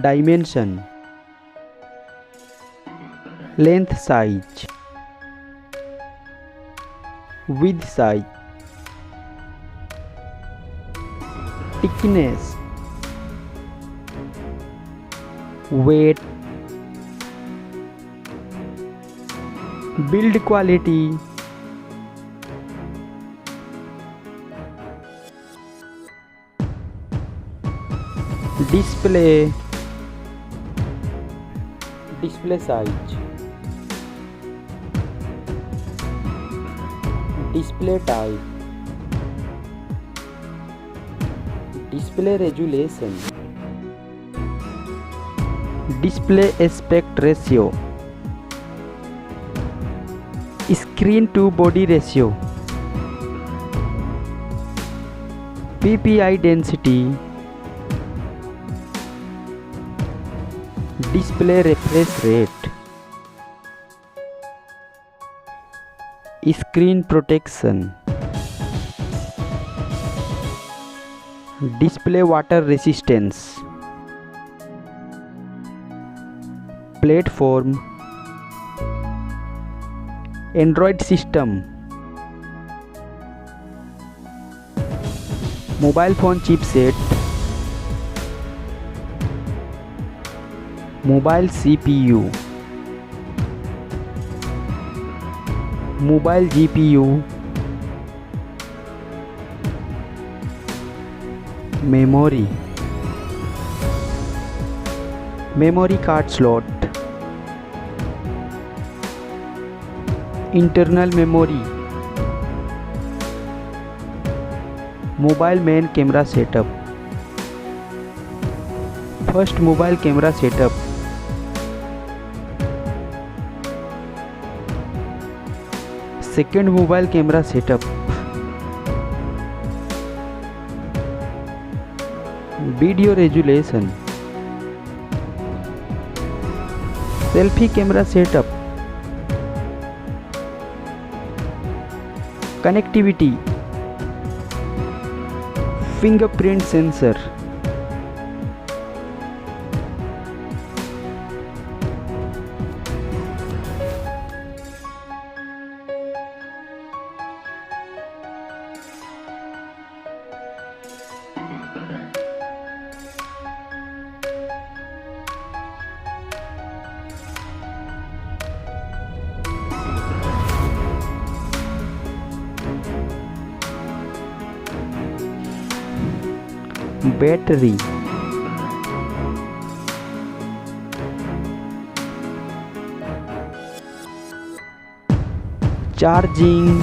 Dimension, length size, width size, thickness, weight, build quality, display size, display type, display resolution, display aspect ratio, screen to body ratio, PPI density, display refresh rate, screen protection, display water resistance, platform, Android system, mobile phone chipset, mobile CPU, mobile GPU, memory, memory card slot, internal memory, mobile main camera setup, first mobile camera setup, second mobile camera setup, video resolution, selfie camera setup, connectivity, fingerprint sensor, battery, charging,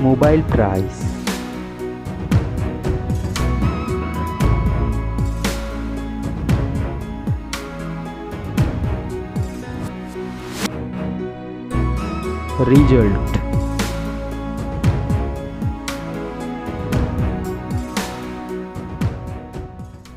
mobile price, result.